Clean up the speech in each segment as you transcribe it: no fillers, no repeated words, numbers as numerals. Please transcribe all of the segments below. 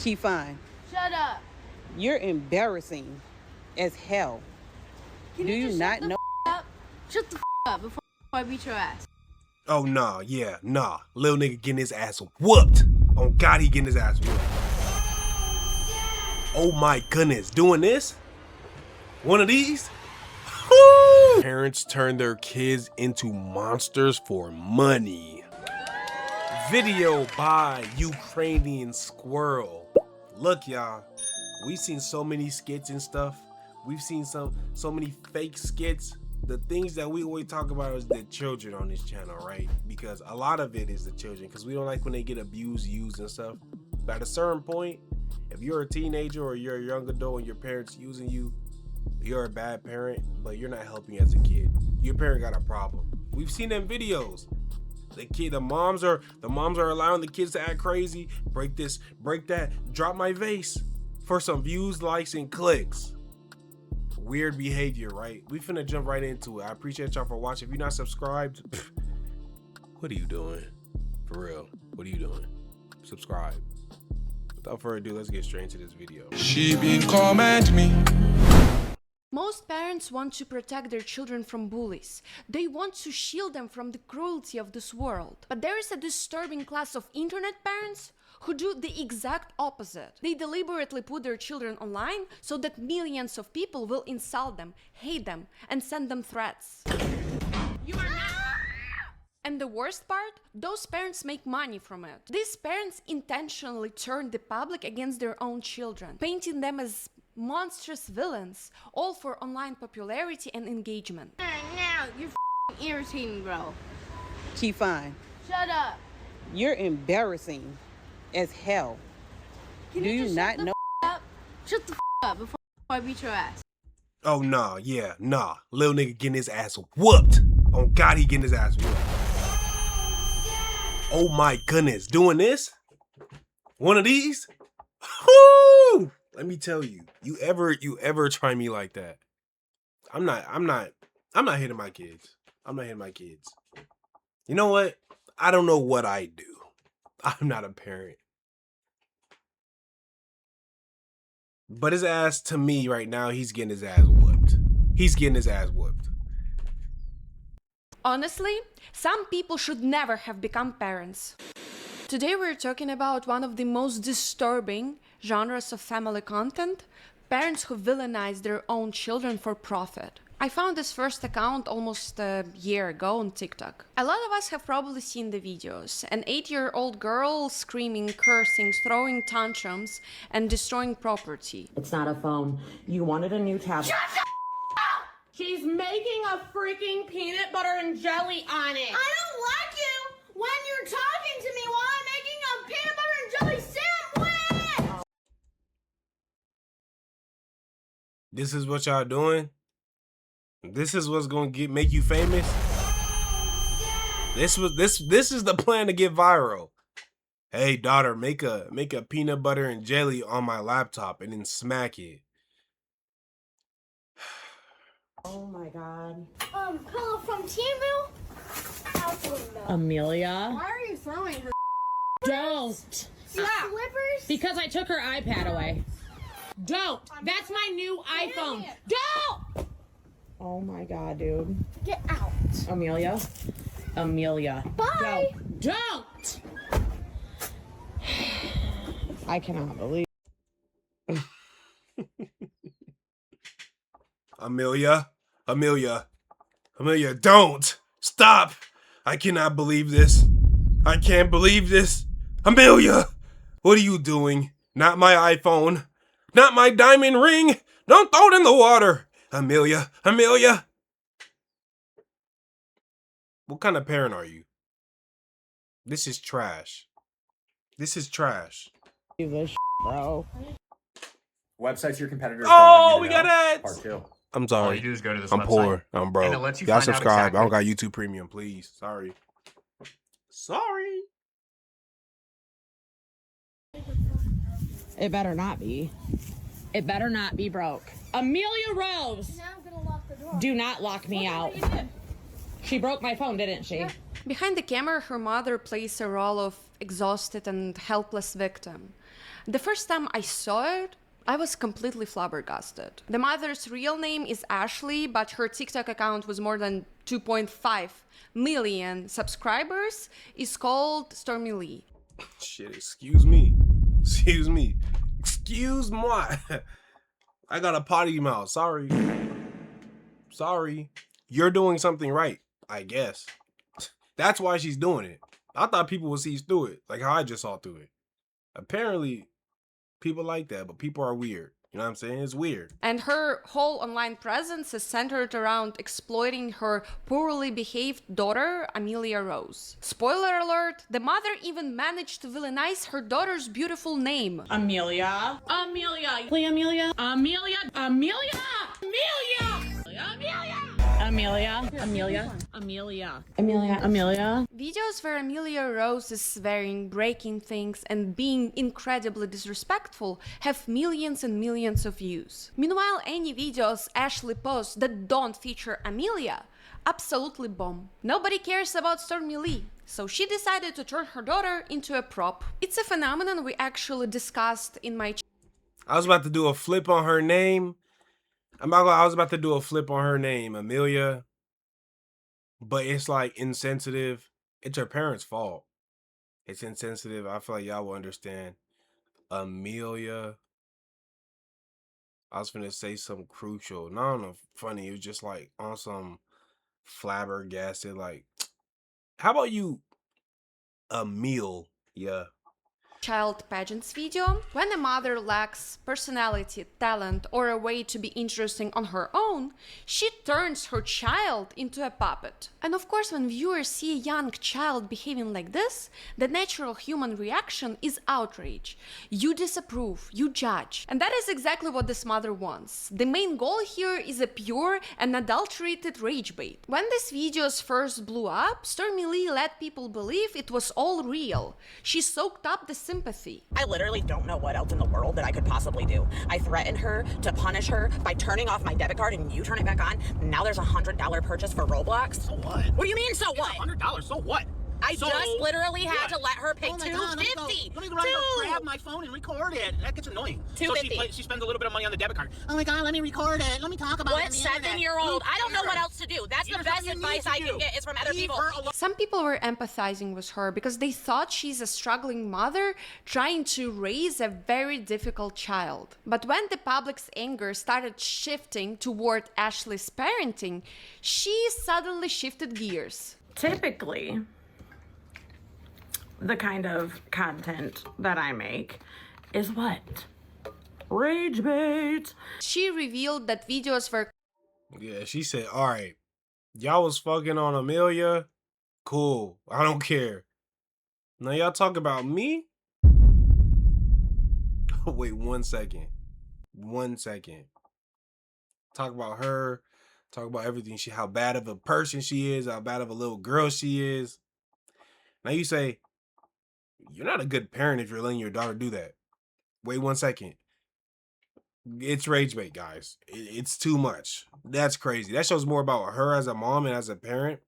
Key fine. Shut up. You're embarrassing as hell. Can Do you not know? Up? Shut the up before I beat your ass. Oh, nah, yeah, nah. Little nigga getting his ass whooped. Oh, God, he getting his ass whooped. Oh, my goodness. Doing this? One of these? Woo! Parents turn their kids into monsters for money. Video by Ukrainian Squirrel. Look, y'all. We've seen so many skits and stuff. We've seen so many fake skits. The things that we always talk about is the children on this channel, right? Because a lot of it is the children, because we don't like when they get abused, used, and stuff. But at a certain point, if you're a teenager or you're a young adult and your parents using you, you're a bad parent, but you're not helping as a kid. Your parent got a problem. We've seen them videos. The moms are allowing the kids to act crazy, break this, break that, drop my vase for some views, likes, and clicks. Weird behavior, right? We finna jump right into it. I appreciate y'all for watching. If you're not subscribed, what are you doing? For real, what are you doing? Subscribe. Without further ado, let's get straight into this video. She been comment me. Most parents want to protect their children from bullies. They want to shield them from the cruelty of this world. But there is a disturbing class of internet parents who do the exact opposite. They deliberately put their children online so that millions of people will insult them, hate them, and send them threats. You are not. And the worst part, those parents make money from it. These parents intentionally turn the public against their own children, painting them as monstrous villains, all for online popularity and engagement. Now, you're irritating, bro. Key fine. Shut up. You're embarrassing as hell. Can Do you just not shut the know? up? Shut the up before I beat your ass. Oh, nah, yeah, nah. Little nigga getting his ass whooped. Oh, God, he getting his ass whooped. Oh, my goodness. Doing this? One of these? Woo! Let me tell you, you ever try me like that? I'm not hitting my kids. I'm not hitting my kids. You know what? I don't know what I do. I'm not a parent. But his ass, to me right now, he's getting his ass whooped. He's getting his ass whooped. Honestly, some people should never have become parents. Today we're talking about one of the most disturbing genres of family content, parents who villainize their own children for profit. I found this first account almost a year ago on TikTok. A lot of us have probably seen the videos. An 8-year-old girl screaming, cursing, throwing tantrums, and destroying property. It's not a phone. You wanted a new tablet. Shut the up! She's making a freaking peanut butter and jelly on it. I don't like you when you're talking to me while I'm making a peanut butter and jelly sandwich! This is what y'all doing? This is what's gonna make you famous? This is the plan to get viral. Hey daughter, make a peanut butter and jelly on my laptop and then smack it. Oh my God. Hello from Teamville? Amelia? Why are you throwing her? Don't. Stop. Slippers? Because I took her iPad away. Don't. That's my new iPhone. Don't. Oh my God, dude. Get out. Amelia? Amelia. Bye. Don't. I cannot believe. Amelia, don't stop. I cannot believe this. I can't believe this. Amelia, what are you doing? Not my iPhone, not my diamond ring. Don't throw it in the water. Amelia. What kind of parent are you? This is trash. This is trash. This bro. Websites your competitors. Oh, we got ads. Part 2. I'm sorry. All you do is go to this I'm website. poor. I'm broke. And it lets you Y'all find out subscribe. exactly. I don't got YouTube Premium, please. Sorry. It better not be. It better not be broke. Amelia Rose! Now I'm gonna lock the door. Do not lock me out. She broke my phone, didn't she? Behind the camera, her mother plays a role of exhausted and helpless victim. The first time I saw it, I was completely flabbergasted. The mother's real name is Ashley, but her TikTok account with more than 2.5 million subscribers is called Stormy Lee. Shit, excuse me. Excuse me. Excuse moi. I got a potty mouth. Sorry. Sorry. You're doing something right, I guess. That's why she's doing it. I thought people would see through it, like how I just saw through it. Apparently, people like that, but people are weird. You know what I'm saying? It's weird. And her whole online presence is centered around exploiting her poorly behaved daughter, Amelia Rose. Spoiler alert, the mother even managed to villainize her daughter's beautiful name. Amelia. Amelia. Play Amelia. Amelia. Amelia. Amelia. Amelia. Amelia. Amelia. Amelia. Amelia. Amelia. Videos where Amelia Rose is swearing, breaking things, and being incredibly disrespectful have millions and millions of views. Meanwhile, any videos Ashley posts that don't feature Amelia absolutely bomb. Nobody cares about Stormy Lee, so she decided to turn her daughter into a prop. It's a phenomenon we actually discussed in my I was about to do a flip on her name. I was about to do a flip on her name, Amelia. But it's like insensitive. It's her parents' fault. It's insensitive. I feel like y'all will understand. Amelia. I was finna say something crucial. No, funny. It was just like on some flabbergasted. Like, how about you, Amelia? child pageants video. When a mother lacks personality, talent, or a way to be interesting on her own, she turns her child into a puppet. And of course, when viewers see a young child behaving like this, the natural human reaction is outrage. You disapprove, you judge. And that is exactly what this mother wants. The main goal here is a pure and adulterated rage bait. When these videos first blew up, Stormy Lee let people believe it was all real. She soaked up the sympathy. I literally don't know what else in the world that I could possibly do. I threatened her to punish her by turning off my debit card and you turn it back on. Now there's $100 purchase for Roblox. So what? What do you mean, so what? $100, so what? I So just literally had what? to let her pay Oh my God, $250. let me go grab my phone and record it. That gets annoying. So $250. she spends a little bit of money on the debit card. Oh my God, let me record it. Let me talk about it. What on the internet. 7-year-old? I don't know Who what cares? else to do. That's the Here's best what you advice need I to can do. get is from other Leave people. her alone. Some people were empathizing with her because they thought she's a struggling mother trying to raise a very difficult child. But when the public's anger started shifting toward Ashley's parenting, she suddenly shifted gears. Typically, the kind of content that I make is what? Rage bait. She revealed that videos were Yeah, she said, all right, y'all was fucking on Amelia. Cool. I don't care. Now y'all talk about me? Wait 1 second. 1 second. Talk about her. Talk about everything. How bad of a person she is. How bad of a little girl she is. Now you say, you're not a good parent if you're letting your daughter do that. Wait 1 second. It's rage bait, guys. It's too much. That's crazy. That shows more about her as a mom and as a parent,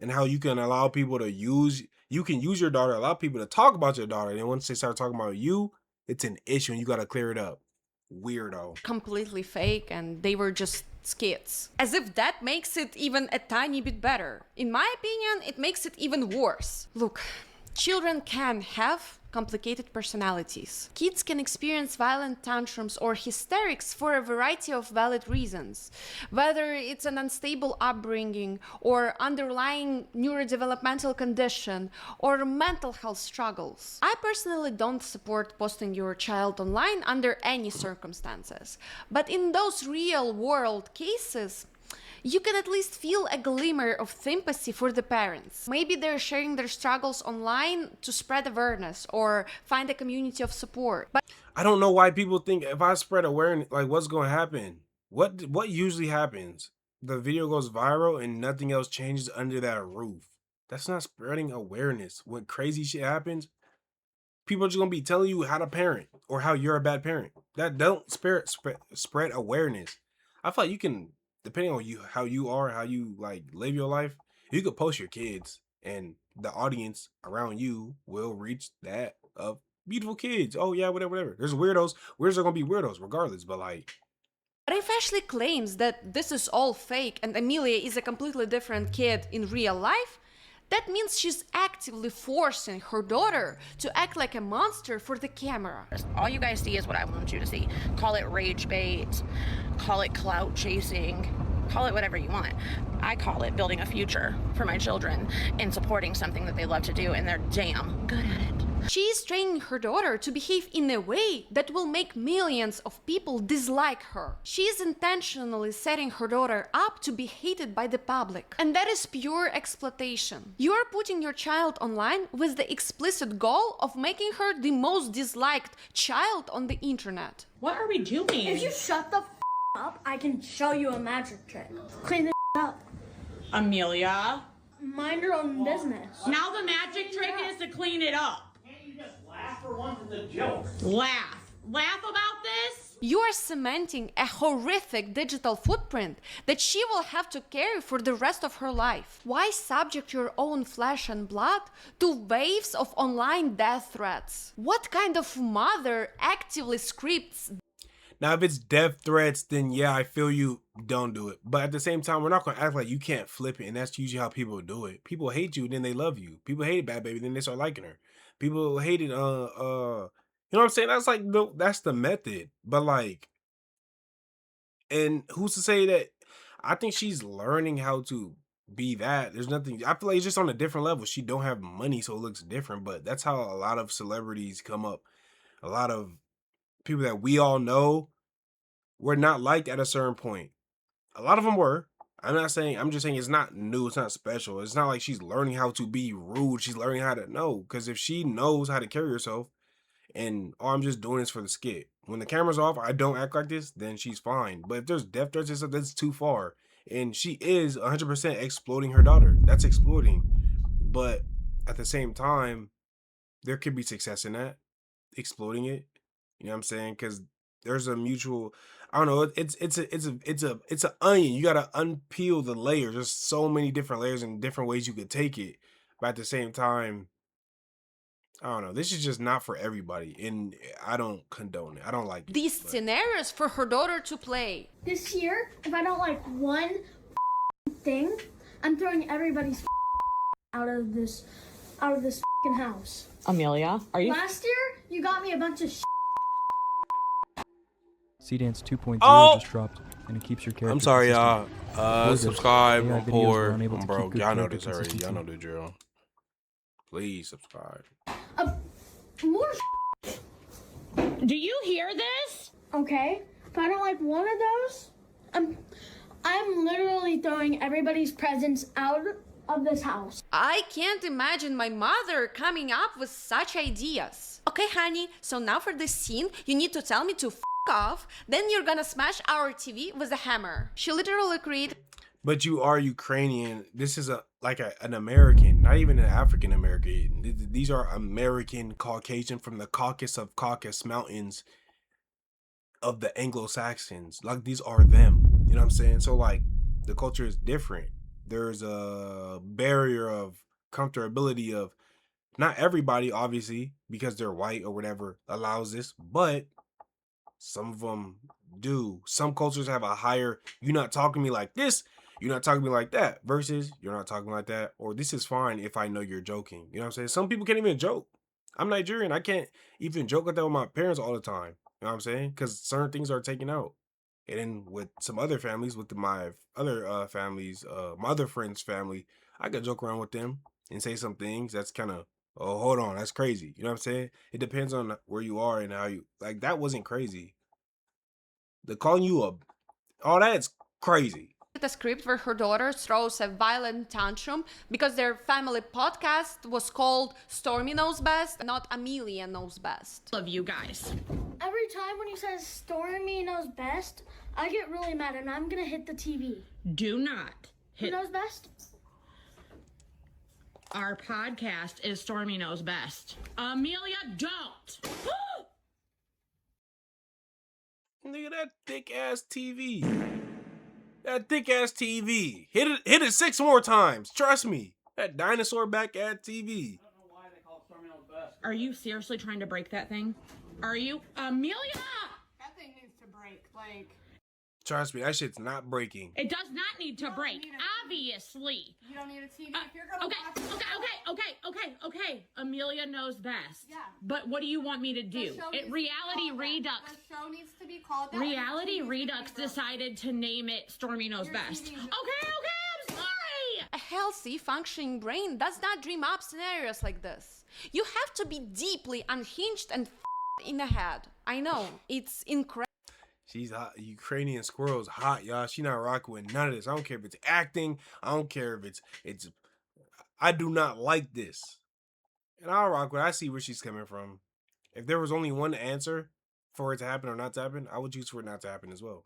and how you can allow people to use your daughter, allow people to talk about your daughter, and then once they start talking about you, it's an issue and you gotta clear it up. Weirdo. completely fake and they were just skits. As if that makes it even a tiny bit better. In my opinion, it makes it even worse. Look, children can have complicated personalities. Kids can experience violent tantrums or hysterics for a variety of valid reasons, whether it's an unstable upbringing or underlying neurodevelopmental condition or mental health struggles. I personally don't support posting your child online under any circumstances, but in those real-world cases, you can at least feel a glimmer of sympathy for the parents. Maybe they're sharing their struggles online to spread awareness or find a community of support. But I don't know why people think if I spread awareness, like what's gonna happen? What usually happens? The video goes viral and nothing else changes under that roof. That's not spreading awareness. When crazy shit happens, people are just gonna be telling you how to parent or how you're a bad parent. That don't spread awareness. I feel like you can, depending on how you are, how you like live your life, you could post your kids and the audience around you will reach that of beautiful kids. Oh yeah, whatever. There's weirdos. Weirdos are gonna be weirdos regardless. But like, But if Ashley claims that this is all fake and Amelia is a completely different kid in real life, that means she's actively forcing her daughter to act like a monster for the camera. All you guys see is what I want you to see. Call it rage bait, call it clout chasing, call it whatever you want. I call it building a future for my children and supporting something that they love to do, and they're damn good at it. She is training her daughter to behave in a way that will make millions of people dislike her. She is intentionally setting her daughter up to be hated by the public. And that is pure exploitation. You are putting your child online with the explicit goal of making her the most disliked child on the internet. What are we doing? If you shut the up, I can show you a magic trick. Clean this up. Amelia. Mind your own business. Now the magic trick is to clean it up. Can't you just laugh for once at the joke? Laugh. Laugh about this? You are cementing a horrific digital footprint that she will have to carry for the rest of her life. Why subject your own flesh and blood to waves of online death threats? What kind of mother actively scripts? now if it's death threats, then yeah, I feel you. Don't do it. But at the same time, we're not gonna act like you can't flip it, and that's usually how people do it. People hate you, then they love you. People hated Bad Baby, then they start liking her. People hated you know what I'm saying? That's like that's the method. But like, and who's to say that? I think she's learning how to be that. There's nothing. I feel like it's just on a different level. She don't have money, so it looks different. But that's how a lot of celebrities come up. A lot of people that we all know were not liked at a certain point. A lot of them were. I'm not saying. I'm just saying it's not new. It's not special. It's not like she's learning how to be rude. She's learning how to know. Because if she knows how to carry herself, and oh, I'm just doing this for the skit. When the camera's off, I don't act like this, then she's fine. But if there's death threats and stuff, that's too far. And she is 100% exploiting her daughter. That's exploiting. But at the same time, there could be success in that, exploiting it. You know what I'm saying? Because there's a mutual. I don't know. It's an onion. You gotta unpeel the layers. There's so many different layers and different ways you could take it. But at the same time, I don't know. This is just not for everybody, and I don't condone it. I don't like it. These scenarios for her daughter to play. This year, if I don't like one thing, I'm throwing everybody's out of this house. Amelia, are you? Last year, you got me a bunch of C-Dance 2.0 Oh! just dropped, and it keeps your character. I'm sorry, consistent. y'all. Gorgeous. Subscribe. AI I'm videos poor. were unable to I'm keep broke. good Y'all know character this already. Y'all consistency. know the drill. Please subscribe. more Do you hear this? Okay, if I don't like one of those, I'm literally throwing everybody's presents out of this house. I can't imagine my mother coming up with such ideas. Okay, honey, so now for this scene, you need to tell me to f off, then you're gonna smash our TV with a hammer. She literally created. But you are Ukrainian. This is an American, not even an African American. These are American Caucasian from the Caucasus Mountains of the Anglo-Saxons. Like, these are them. You know what I'm saying? So like, the culture is different. There's a barrier of comfortability of not everybody, obviously, because they're white or whatever, allows this, but some of them do. Some cultures have a higher, you're not talking to me like this, you're not talking to me like that, versus you're not talking like that, or this is fine if I know you're joking. You know what I'm saying? Some people can't even joke. I'm Nigerian. I can't even joke like that with my parents all the time. You know what I'm saying? Because certain things are taken out. And then with some other families, with my other families, my other friends' family, I could joke around with them and say some things that's kind of, oh, hold on, that's crazy. You know what I'm saying? It depends on where you are and how you, like, that wasn't crazy. The calling you all that's crazy. A script where her daughter throws a violent tantrum because their family podcast was called Stormy Knows Best, not Amelia Knows Best. Love you guys. Every time when he says Stormy knows best, I get really mad and I'm gonna hit the TV. Do not Who hit. knows best? Our podcast is Stormy Knows Best. Amelia, don't. Look at that thick ass TV. That thick ass TV. Hit it 6 more times. Trust me. That dinosaur back at TV. Are you seriously trying to break that thing? Are you? Amelia! That thing needs to break. Like, Trust me, that shit's not breaking. It does not need to break, obviously. you don't need a TV if you're gonna watch. Okay. Amelia knows best. Yeah. But what do you want me to do? Reality Redux. The show needs to be called that. Reality Redux decided to name it Stormy Knows Best. Okay, I'm sorry! A healthy, functioning brain does not dream up scenarios like this. You have to be deeply unhinged and in the head. I know, it's incredible. She's hot. Ukrainian squirrel's hot, y'all. She not rocking with none of this. I don't care if it's acting. I don't care if it's. I do not like this. And I'll rock with it. I see where she's coming from. If there was only one answer for it to happen or not to happen, I would choose for it not to happen as well.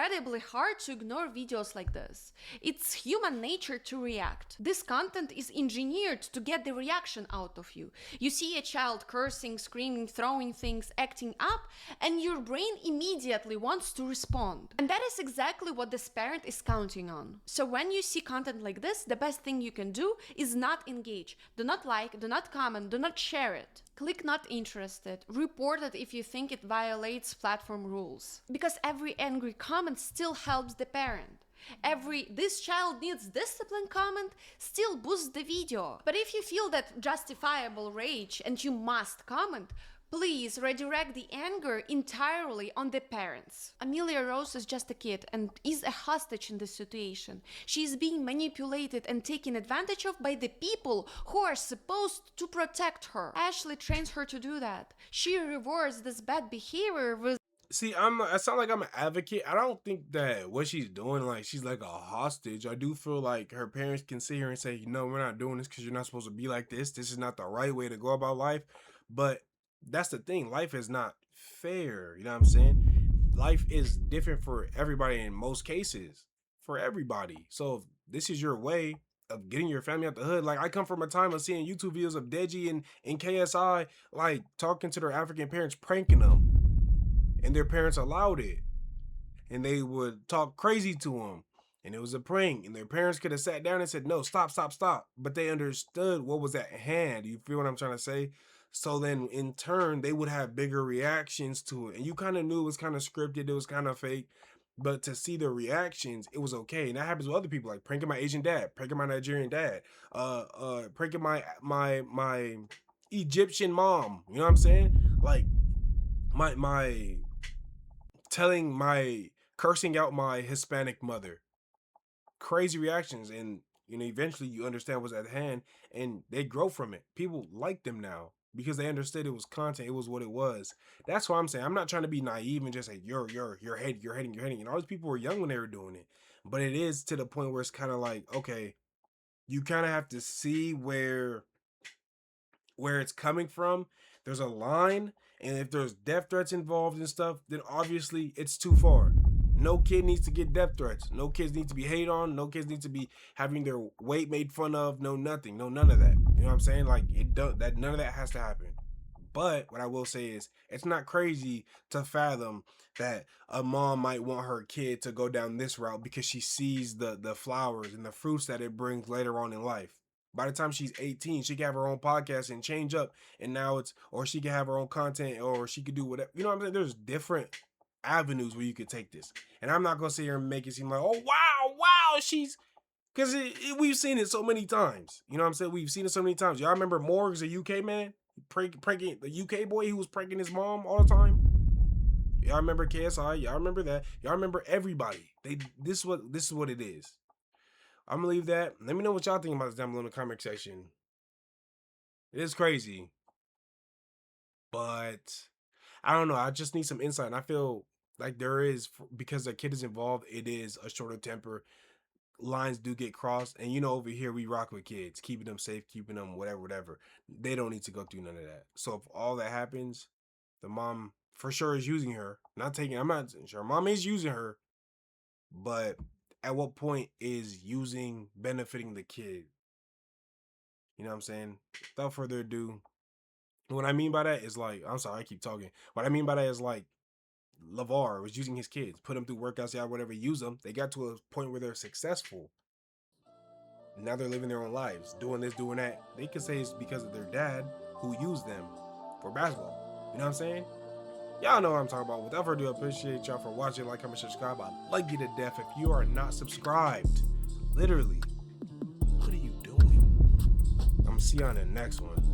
Incredibly hard to ignore videos like this. It's human nature to react. This content is engineered to get the reaction out of you. You see a child cursing, screaming, throwing things, acting up, and your brain immediately wants to respond. And that is exactly what this parent is counting on. So when you see content like this, the best thing you can do is not engage. Do not like, do not comment, do not share it. Click not interested. Report it if you think it violates platform rules. Because every angry comment still helps the parent. Every "this child needs discipline" comment still boosts the video. But if you feel that justifiable rage and you must comment, please redirect the anger entirely on the parents. Amelia Rose is just a kid and is a hostage in this situation. She is being manipulated and taken advantage of by the people who are supposed to protect her. Ashley trains her to do that. She rewards this bad behavior with See, I sound like I'm an advocate. I don't think that what she's doing, like, she's like a hostage. I do feel like her parents can sit here and say, no, we're not doing this because you're not supposed to be like this. This is not the right way to go about life. But that's the thing. Life is not fair. You know what I'm saying? Life is different for everybody in most cases. For everybody. So if this is your way of getting your family out the hood, like, I come from a time of seeing YouTube videos of Deji and KSI, like, talking to their African parents, pranking them. And their parents allowed it. And they would talk crazy to them. And it was a prank. And their parents could have sat down and said, no, stop. But they understood what was at hand. You feel what I'm trying to say? So then in turn, they would have bigger reactions to it. And you kind of knew it was kind of scripted. It was kind of fake. But to see the reactions, it was okay. And that happens with other people, like pranking my Asian dad, pranking my Nigerian dad, pranking my Egyptian mom. You know what I'm saying? Like my cursing out my Hispanic mother. Crazy reactions. And, you know, eventually you understand what's at hand and they grow from it. People like them now because they understood it was content. It was what it was. That's what I'm saying. I'm not trying to be naive and just say, you're hating. And all these people were young when they were doing it. But it is to the point where it's kind of like, okay, you kind of have to see where it's coming from. There's a line. And if there's death threats involved and stuff, then obviously it's too far. No kid needs to get death threats. No kids need to be hated on. No kids need to be having their weight made fun of. No nothing. No none of that. You know what I'm saying? Like none of that has to happen. But what I will say is it's not crazy to fathom that a mom might want her kid to go down this route because she sees the flowers and the fruits that it brings later on in life. By the time she's 18, she can have her own podcast and change up. And now or she can have her own content, or she could do whatever. You know what I'm saying? There's different avenues where you could take this. And I'm not going to sit here and make it seem like, oh, wow, she's... Because we've seen it so many times. You know what I'm saying? We've seen it so many times. Y'all remember Morgs, the UK man? Pranking the UK boy who was pranking his mom all the time? Y'all remember KSI? Y'all remember that? Y'all remember everybody. This is what it is. I'm gonna leave that. Let me know what y'all think about this down below in the comment section. It is crazy. But I don't know. I just need some insight. And I feel like there is, because the kid is involved, it is a shorter temper. Lines do get crossed. And you know, over here we rock with kids, keeping them safe, keeping them whatever. They don't need to go through none of that. So if all that happens, the mom for sure is using her. I'm not sure. Mom is using her. But at what point is using benefiting the kid? You know what I'm saying? Without further ado, what I mean by that is like, I'm sorry, I keep talking. What I mean by that is like, LeVar was using his kids, put them through workouts, whatever, use them. They got to a point where they're successful. Now they're living their own lives, doing this, doing that. They could say it's because of their dad who used them for basketball. You know what I'm saying? Y'all know what I'm talking about. Without further ado, I appreciate y'all for watching. Like, comment, subscribe. I like you to death. If you are not subscribed, literally, what are you doing? I'm gonna see you on the next one.